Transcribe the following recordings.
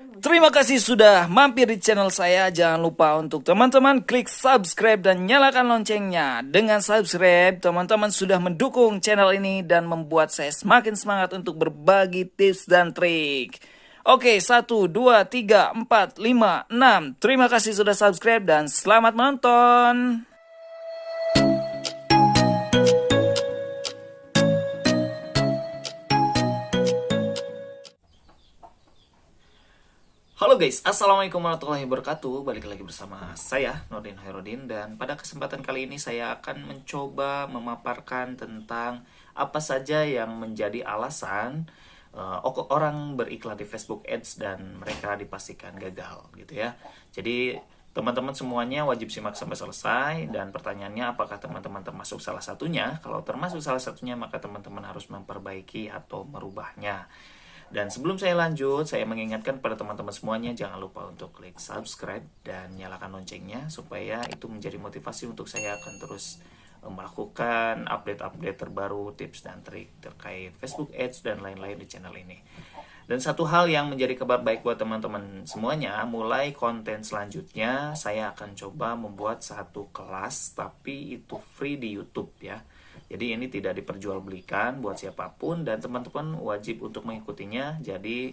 Terima kasih sudah mampir di channel saya. Jangan lupa untuk teman-teman klik subscribe dan nyalakan loncengnya. Dengan subscribe, teman-teman sudah mendukung channel ini dan membuat saya semakin semangat untuk berbagi tips dan trik. Oke, 1, 2, 3, 4, 5, 6. Terima kasih sudah subscribe dan selamat menonton. Halo guys, Assalamualaikum warahmatullahi wabarakatuh. Balik lagi bersama saya, Nordin Hairudin. Dan pada kesempatan kali ini saya akan mencoba memaparkan tentang apa saja yang menjadi alasan orang beriklan di Facebook Ads dan mereka dipastikan gagal gitu ya. Jadi teman-teman semuanya wajib simak sampai selesai. Dan pertanyaannya, apakah teman-teman termasuk salah satunya? Kalau termasuk salah satunya, maka teman-teman harus memperbaiki atau merubahnya. Dan sebelum saya lanjut, saya mengingatkan pada teman-teman semuanya, jangan lupa untuk klik subscribe dan nyalakan loncengnya, supaya itu menjadi motivasi untuk saya akan terus melakukan update-update terbaru, tips dan trik terkait Facebook Ads dan lain-lain di channel ini. Dan satu hal yang menjadi kabar baik buat teman-teman semuanya, mulai konten selanjutnya saya akan coba membuat satu kelas, tapi itu free di YouTube ya. Jadi ini tidak diperjualbelikan buat siapapun dan teman-teman wajib untuk mengikutinya. Jadi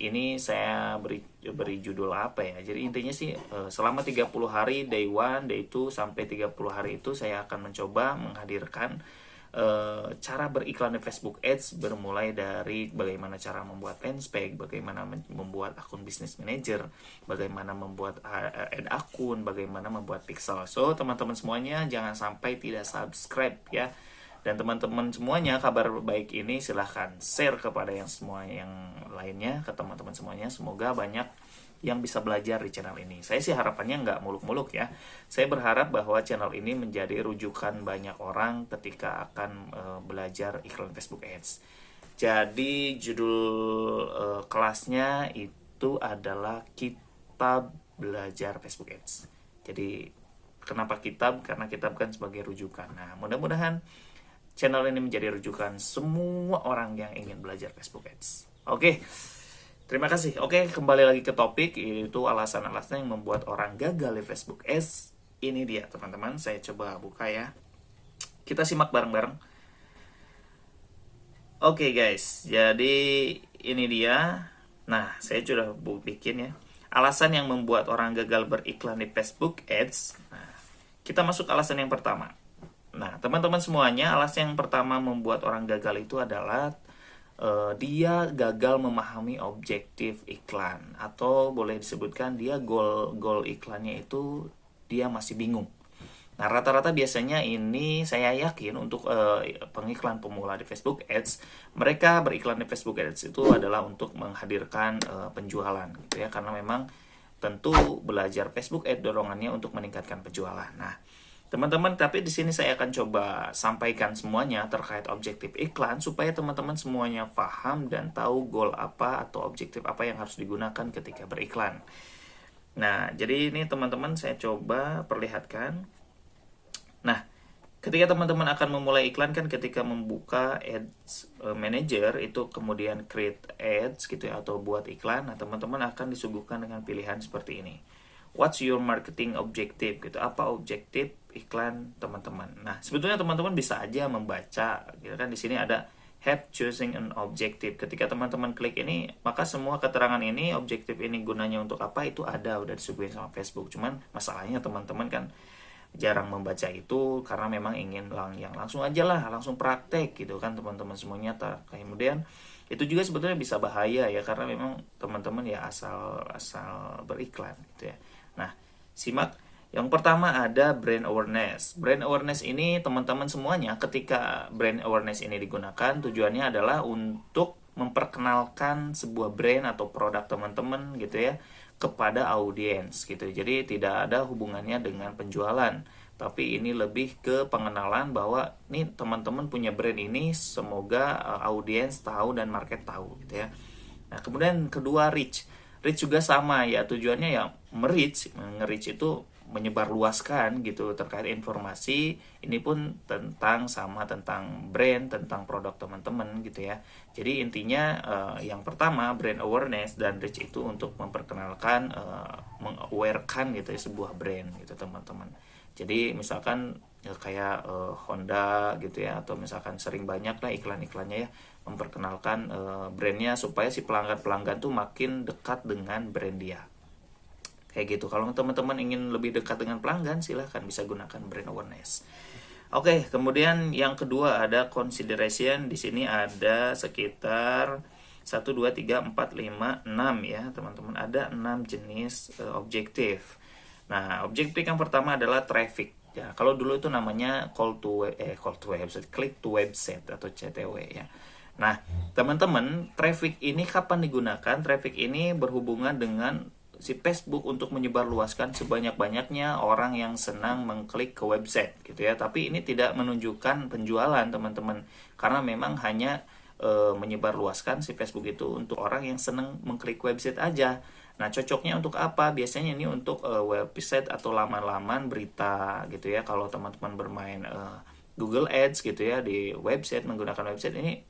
ini saya beri judul apa ya. Jadi intinya sih selama 30 hari day 1, day 2 sampai 30 hari itu saya akan mencoba menghadirkan cara beriklan di Facebook Ads, bermulai dari bagaimana cara membuat landing page, bagaimana membuat akun business manager, bagaimana membuat ad akun, bagaimana membuat pixel. So teman-teman semuanya jangan sampai tidak subscribe ya. Dan teman-teman semuanya, kabar baik ini silahkan share kepada yang semua yang lainnya, ke teman-teman semuanya. Semoga banyak yang bisa belajar di channel ini. Saya sih harapannya nggak muluk-muluk ya. Saya berharap bahwa channel ini menjadi rujukan banyak orang ketika akan belajar iklan Facebook Ads. Jadi judul kelasnya itu adalah Kitab Belajar Facebook Ads. Jadi kenapa kitab? Karena kitab kan sebagai rujukan. Nah, mudah-mudahan channel ini menjadi rujukan semua orang yang ingin belajar Facebook Ads. Oke, terima kasih. Oke, kembali lagi ke topik, yaitu alasan-alasan yang membuat orang gagal di Facebook Ads. Ini dia teman-teman, saya coba buka ya. Kita simak bareng-bareng. Oke guys, jadi ini dia. Nah, saya sudah bikin ya. Alasan yang membuat orang gagal beriklan di Facebook Ads. Nah, kita masuk alasan yang pertama. Nah, teman-teman semuanya, alasan yang pertama membuat orang gagal itu adalah dia gagal memahami objektif iklan, atau boleh disebutkan dia goal iklannya itu dia masih bingung. Nah, rata-rata biasanya ini saya yakin untuk pengiklan pemula di Facebook Ads, mereka beriklan di Facebook Ads itu adalah untuk menghadirkan penjualan gitu ya, karena memang tentu belajar Facebook Ads dorongannya untuk meningkatkan penjualan. Nah, teman-teman, tapi di sini saya akan coba sampaikan semuanya terkait objektif iklan supaya teman-teman semuanya paham dan tahu goal apa atau objektif apa yang harus digunakan ketika beriklan. Nah, jadi ini teman-teman saya coba perlihatkan. Nah, ketika teman-teman akan memulai iklan kan ketika membuka Ads Manager itu kemudian create ads gitu ya, atau buat iklan. Nah, teman-teman akan disuguhkan dengan pilihan seperti ini. What's your marketing objective gitu? Apa objektif iklan teman-teman? Nah, sebetulnya teman-teman bisa aja membaca gitu kan, di sini ada have choosing an objective. Ketika teman-teman klik ini, maka semua keterangan ini, objektif ini gunanya untuk apa, itu ada udah disuguhin sama Facebook. Cuman masalahnya teman-teman kan jarang membaca itu karena memang ingin yang langsung aja lah, langsung praktek gitu kan teman-teman semuanya. Kemudian itu juga sebetulnya bisa bahaya ya, karena memang teman-teman ya asal beriklan gitu ya. Nah, simak. Yang pertama ada brand awareness. Brand awareness ini teman-teman semuanya, ketika brand awareness ini digunakan, tujuannya adalah untuk memperkenalkan sebuah brand atau produk teman-teman gitu ya kepada audiens gitu. Jadi tidak ada hubungannya dengan penjualan, tapi ini lebih ke pengenalan bahwa nih teman-teman punya brand ini, semoga audiens tahu dan market tahu gitu ya. Nah, kemudian kedua reach. Reach juga sama ya, tujuannya ya nge-reach itu menyebarluaskan gitu terkait informasi ini pun tentang brand, tentang produk teman-teman gitu ya. Jadi intinya yang pertama brand awareness dan reach itu untuk memperkenalkan, mengawarekan gitu ya sebuah brand gitu teman-teman. Jadi misalkan ya kayak Honda gitu ya, atau misalkan sering banyak lah iklan-iklannya ya, memperkenalkan brandnya supaya si pelanggan-pelanggan tuh makin dekat dengan brand dia. Kayak gitu. Kalau teman-teman ingin lebih dekat dengan pelanggan, silahkan bisa gunakan brand awareness. Oke, kemudian yang kedua ada consideration. Di sini ada sekitar 1, 2, 3, 4, 5, 6 ya teman-teman. Ada 6 jenis objektif. Nah, objektif yang pertama adalah traffic. Ya, kalau dulu itu namanya call to website, click to website atau CTW ya. Nah, teman-teman, traffic ini kapan digunakan? Traffic ini berhubungan dengan si Facebook untuk menyebarluaskan sebanyak-banyaknya orang yang senang mengklik ke website gitu ya. Tapi ini tidak menunjukkan penjualan, teman-teman. Karena memang hanya menyebarluaskan si Facebook itu untuk orang yang senang mengklik website aja. Nah, cocoknya untuk apa? Biasanya ini untuk website atau laman-laman berita gitu ya. Kalau teman-teman bermain Google Ads gitu ya di website, menggunakan website ini,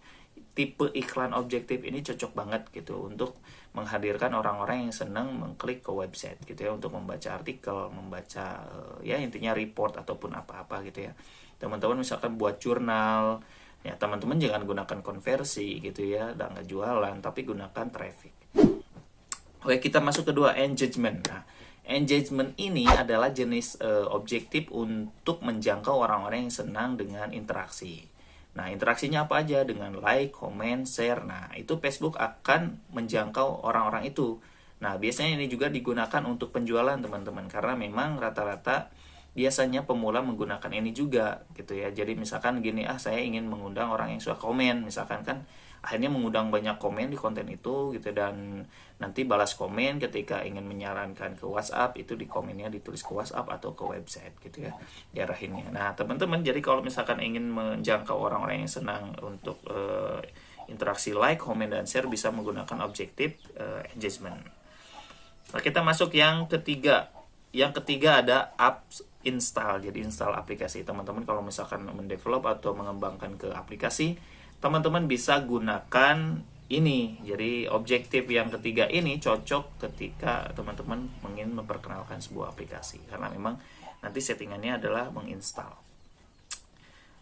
tipe iklan objektif ini cocok banget gitu untuk menghadirkan orang-orang yang senang mengklik ke website gitu ya, untuk membaca artikel, membaca ya intinya report ataupun apa-apa gitu ya. Teman-teman misalkan buat jurnal, ya teman-teman jangan gunakan konversi gitu ya, dan nggak jualan, tapi gunakan traffic. Oke, kita masuk kedua, engagement. Nah, engagement ini adalah jenis objektif untuk menjangkau orang-orang yang senang dengan interaksi. Nah, interaksinya apa aja? Dengan like, comment, share. Nah, itu Facebook akan menjangkau orang-orang itu. Nah, biasanya ini juga digunakan untuk penjualan, teman-teman. Karena memang rata-rata biasanya pemula menggunakan ini juga gitu ya. Jadi misalkan gini, saya ingin mengundang orang yang suka komen, misalkan kan akhirnya mengundang banyak komen di konten itu gitu, dan nanti balas komen ketika ingin menyarankan ke WhatsApp, itu di komennya ditulis ke WhatsApp atau ke website gitu ya, diarahinnya. Nah, teman-teman, jadi kalau misalkan ingin menjangkau orang-orang yang senang untuk interaksi like, komen, dan share, bisa menggunakan objektif engagement. Nah, kita masuk yang ketiga. Yang ketiga ada apps install. Jadi install aplikasi. Teman-teman kalau misalkan mendevelop atau mengembangkan ke aplikasi, teman-teman bisa gunakan ini. Jadi objektif yang ketiga ini cocok ketika teman-teman ingin memperkenalkan sebuah aplikasi, karena memang nanti settingannya adalah menginstal.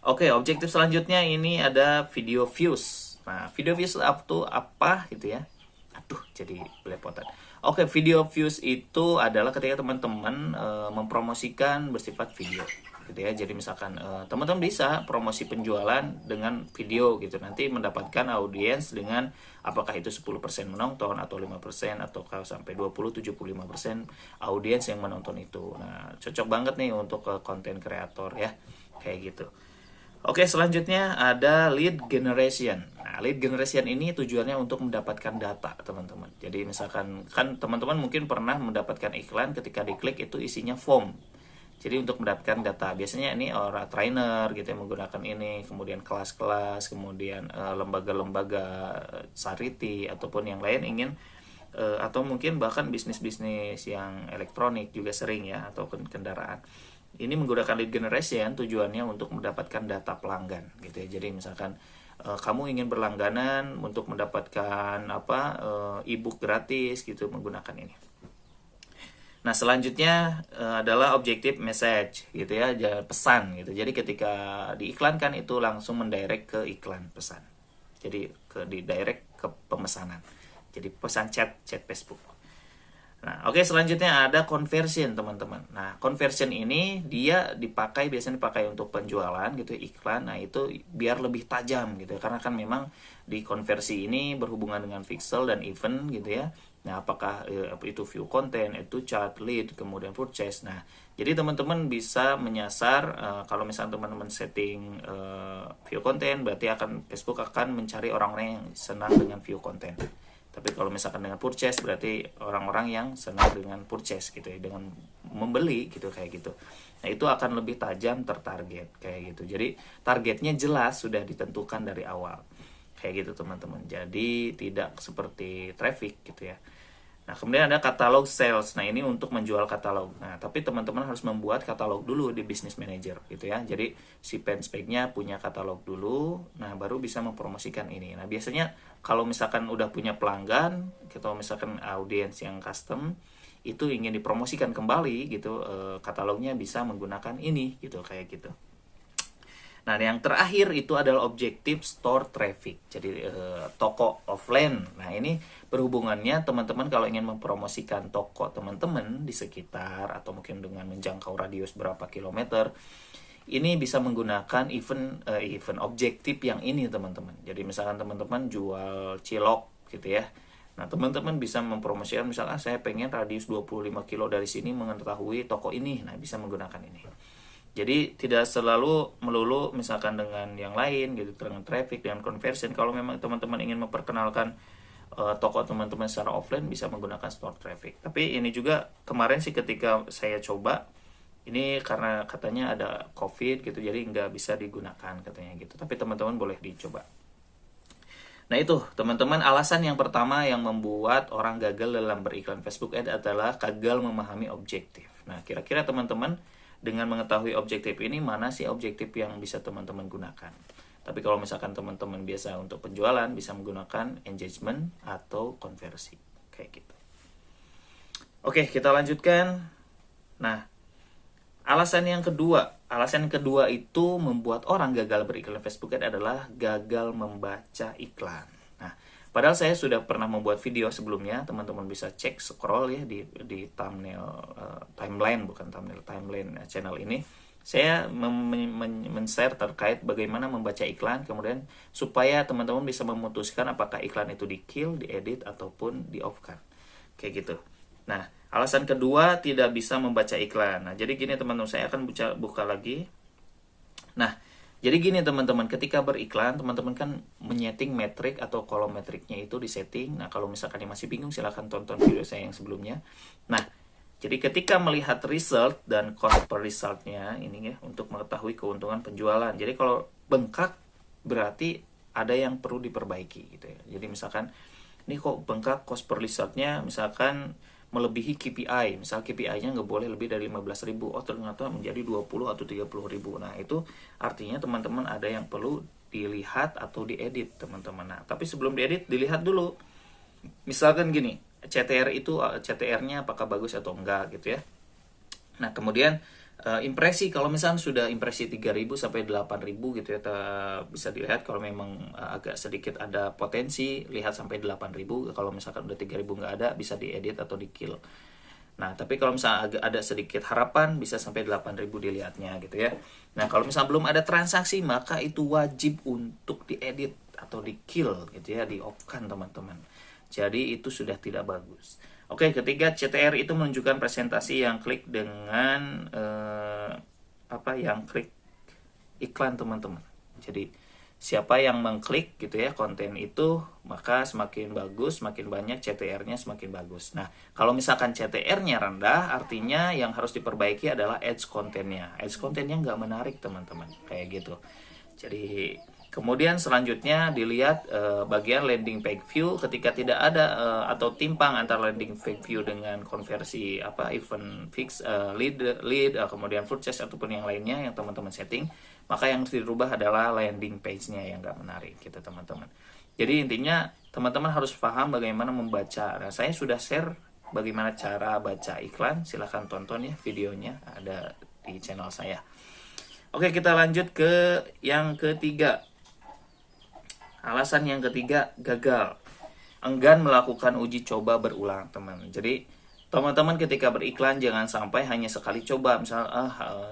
Oke, objektif selanjutnya ini ada video views. Nah, video views itu apa gitu ya? Aduh, jadi belepotan. Oke, video views itu adalah ketika teman-teman mempromosikan bersifat video gitu ya. Jadi misalkan teman-teman bisa promosi penjualan dengan video gitu. Nanti mendapatkan audiens dengan apakah itu 10% menonton atau 5% atau kalau sampai 20-75% audiens yang menonton itu. Nah, cocok banget nih untuk konten kreator ya. Kayak gitu. Oke, selanjutnya ada lead generation. Nah, lead generation ini tujuannya untuk mendapatkan data, teman-teman. Jadi misalkan kan teman-teman mungkin pernah mendapatkan iklan, ketika diklik itu isinya form. Jadi untuk mendapatkan data, biasanya ini orang trainer gitu yang menggunakan ini, kemudian kelas-kelas, kemudian lembaga-lembaga charity ataupun yang lain ingin atau mungkin bahkan bisnis-bisnis yang elektronik juga sering ya, atau kendaraan. Ini menggunakan lead generation tujuannya untuk mendapatkan data pelanggan gitu ya. Jadi misalkan kamu ingin berlangganan untuk mendapatkan e-book gratis gitu menggunakan ini. Nah, selanjutnya adalah objektif message gitu ya, pesan gitu. Jadi ketika diiklankan itu langsung mendirect ke iklan pesan. Jadi didirect ke pemesanan. Jadi pesan chat Facebook. Nah, oke, selanjutnya ada conversion, teman-teman. Nah, conversion ini dia biasanya dipakai untuk penjualan gitu, iklan. Nah, itu biar lebih tajam gitu, karena kan memang di konversi ini berhubungan dengan pixel dan event gitu ya. Nah, apakah itu view content, itu chat, lead, kemudian purchase. Nah, jadi teman-teman bisa menyasar kalau misalnya teman-teman setting view content, berarti Facebook akan mencari orang-orang yang senang dengan view content. Tapi kalau misalkan dengan purchase, berarti orang-orang yang senang dengan purchase gitu ya, dengan membeli gitu, kayak gitu. Nah, itu akan lebih tajam tertarget kayak gitu. Jadi targetnya jelas sudah ditentukan dari awal. Kayak gitu, teman-teman. Jadi tidak seperti traffic gitu ya. Nah, kemudian ada katalog sales. Nah, ini untuk menjual katalog. Nah, tapi teman-teman harus membuat katalog dulu di Business Manager gitu ya. Jadi, si Penspec-nya punya katalog dulu, nah baru bisa mempromosikan ini. Nah, biasanya kalau misalkan udah punya pelanggan, atau misalkan audiens yang custom, itu ingin dipromosikan kembali gitu, katalognya bisa menggunakan ini gitu, kayak gitu. Nah, yang terakhir itu adalah objektif store traffic. Jadi toko offline. Nah, ini berhubungannya teman-teman kalau ingin mempromosikan toko teman-teman di sekitar atau mungkin dengan menjangkau radius berapa kilometer, ini bisa menggunakan event objektif yang ini, teman-teman. Jadi misalkan teman-teman jual cilok gitu ya. Nah, teman-teman bisa mempromosikan misalkan saya pengen radius 25 kilo dari sini mengetahui toko ini. Nah, bisa menggunakan ini. Jadi tidak selalu melulu misalkan dengan yang lain gitu, dengan traffic, dengan conversion. Kalau memang teman-teman ingin memperkenalkan toko teman-teman secara offline, bisa menggunakan store traffic. Tapi ini juga kemarin sih ketika saya coba, ini karena katanya ada COVID gitu, jadi nggak bisa digunakan katanya gitu. Tapi teman-teman boleh dicoba. Nah, itu teman-teman, alasan yang pertama yang membuat orang gagal dalam beriklan Facebook Ad adalah gagal memahami objektif. Nah, kira-kira teman-teman dengan mengetahui objektif ini, mana sih objektif yang bisa teman-teman gunakan? Tapi kalau misalkan teman-teman biasa untuk penjualan, bisa menggunakan engagement atau konversi. Kayak gitu. Oke, kita lanjutkan. Nah, alasan yang kedua itu membuat orang gagal beriklan Facebook Ad adalah gagal membaca iklan. Nah, padahal saya sudah pernah membuat video sebelumnya, teman-teman bisa cek, scroll ya di thumbnail, timeline channel ini. Saya men-share terkait bagaimana membaca iklan, kemudian supaya teman-teman bisa memutuskan apakah iklan itu di-kill, diedit ataupun di-off-kan. Kayak gitu. Nah, alasan kedua tidak bisa membaca iklan. Nah, jadi gini teman-teman, saya akan buka lagi. Nah, jadi gini teman-teman, ketika beriklan, teman-teman kan menyeting metrik atau kolom metriknya itu di setting. Nah, kalau misalkan masih bingung, silahkan tonton video saya yang sebelumnya. Nah, jadi ketika melihat result dan cost per resultnya ini ya, untuk mengetahui keuntungan penjualan. Jadi kalau bengkak berarti ada yang perlu diperbaiki gitu ya. Jadi misalkan ini kok bengkak cost per resultnya misalkan melebihi KPI, misal KPI-nya nggak boleh lebih dari 15.000, oh ternyata menjadi 20 atau 30.000. Nah, itu artinya teman-teman ada yang perlu dilihat atau diedit teman-teman. Nah, tapi sebelum diedit, dilihat dulu. Misalkan gini, CTR-nya apakah bagus atau enggak gitu ya. Nah, kemudian impresi, kalau misalnya sudah impresi 3.000 sampai 8.000 gitu ya, bisa dilihat. Kalau memang agak sedikit ada potensi, lihat sampai 8.000. Kalau misalkan udah 3.000 nggak ada, bisa diedit atau di kill. Nah, tapi kalau misalnya agak ada sedikit harapan, bisa sampai 8.000 dilihatnya gitu ya. Nah, kalau misalnya belum ada transaksi, maka itu wajib untuk diedit atau di kill gitu ya, di off-kan teman-teman. Jadi itu sudah tidak bagus. Oke, ketiga, CTR itu menunjukkan presentasi yang klik dengan yang klik iklan teman-teman. Jadi siapa yang mengklik gitu ya konten itu, maka semakin bagus, semakin banyak CTR-nya semakin bagus. Nah, kalau misalkan CTR-nya rendah, artinya yang harus diperbaiki adalah ads kontennya. Ads kontennya nggak menarik teman-teman, kayak gitu. Jadi kemudian selanjutnya dilihat bagian landing page view. Ketika tidak ada atau timpang antara landing page view dengan konversi event fix, lead kemudian purchase ataupun yang lainnya yang teman-teman setting, maka yang harus dirubah adalah landing page-nya yang nggak menarik gitu teman-teman. Jadi intinya teman-teman harus paham bagaimana membaca. Nah, saya sudah share bagaimana cara baca iklan, silahkan tonton ya videonya, ada di channel saya. Oke, kita lanjut ke yang ketiga. Alasan yang ketiga, gagal. Enggan melakukan uji coba berulang, teman. Jadi, teman-teman ketika beriklan jangan sampai hanya sekali coba. Misal,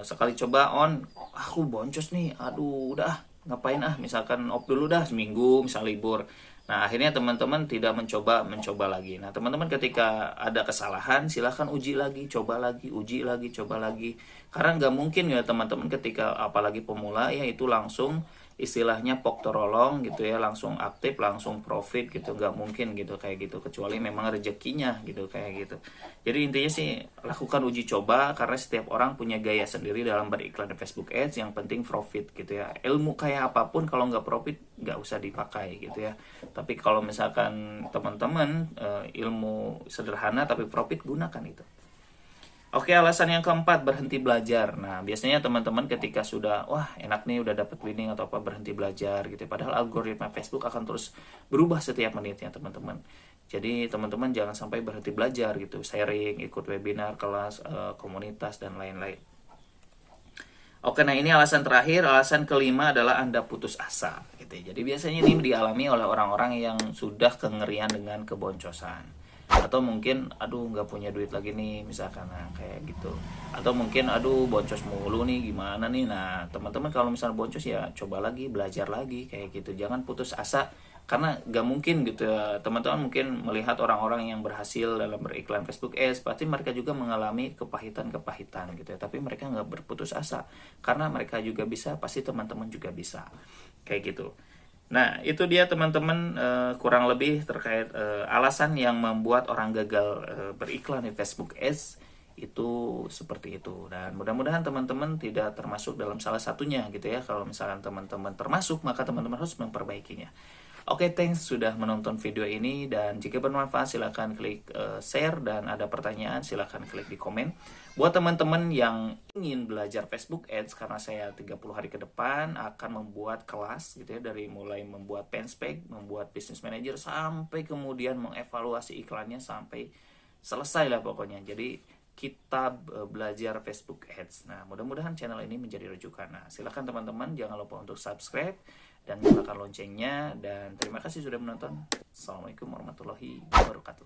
sekali coba on, aku boncos nih, aduh udah ngapain misalkan off dulu dah seminggu, misal libur. Nah, akhirnya teman-teman tidak mencoba lagi. Nah, teman-teman ketika ada kesalahan, silahkan uji lagi, coba lagi, uji lagi, coba lagi. Karena nggak mungkin ya teman-teman ketika apalagi pemula ya itu langsung istilahnya pok torolong gitu ya, langsung aktif, langsung profit gitu, nggak mungkin gitu kayak gitu, kecuali memang rezekinya gitu kayak gitu. Jadi intinya sih lakukan uji coba, karena setiap orang punya gaya sendiri dalam beriklan di Facebook Ads. Yang penting profit gitu ya. Ilmu kayak apapun kalau nggak profit nggak usah dipakai gitu ya. Tapi kalau misalkan teman-teman ilmu sederhana tapi profit, gunakan itu. Oke, alasan yang keempat, berhenti belajar. Nah, biasanya teman-teman ketika sudah, wah enak nih udah dapat winning atau apa, berhenti belajar gitu. Padahal algoritma Facebook akan terus berubah setiap menitnya teman-teman. Jadi teman-teman jangan sampai berhenti belajar gitu, sharing, ikut webinar, kelas, komunitas, dan lain-lain. Oke, nah ini alasan terakhir. Alasan kelima adalah Anda putus asa gitu. Jadi biasanya ini dialami oleh orang-orang yang sudah kengerian dengan keboncosan, atau mungkin aduh nggak punya duit lagi nih misalkan, nah kayak gitu. Atau mungkin aduh boncos mulu nih, gimana nih. Nah teman-teman kalau misalnya boncos ya coba lagi, belajar lagi kayak gitu, jangan putus asa. Karena nggak mungkin gitu ya, teman-teman mungkin melihat orang-orang yang berhasil dalam beriklan Facebook Ads, pasti mereka juga mengalami kepahitan-kepahitan gitu ya, tapi mereka nggak berputus asa karena mereka juga bisa, pasti teman-teman juga bisa kayak gitu. Nah, itu dia teman-teman, kurang lebih terkait alasan yang membuat orang gagal beriklan di Facebook Ads itu seperti itu. Dan mudah-mudahan teman-teman tidak termasuk dalam salah satunya gitu ya. Kalau misalkan teman-teman termasuk, maka teman-teman harus memperbaikinya. Oke, thanks sudah menonton video ini, dan jika bermanfaat silahkan klik share, dan ada pertanyaan silahkan klik di komen. Buat teman-teman yang ingin belajar Facebook Ads, karena saya 30 hari ke depan akan membuat kelas gitu ya, dari mulai membuat Penspec, membuat Business Manager, sampai kemudian mengevaluasi iklannya sampai selesai lah pokoknya. Jadi kita belajar Facebook Ads. Nah, mudah-mudahan channel ini menjadi rujukan. Nah, silahkan teman-teman jangan lupa untuk subscribe dan nyalakan loncengnya, dan terima kasih sudah menonton. Assalamualaikum warahmatullahi wabarakatuh.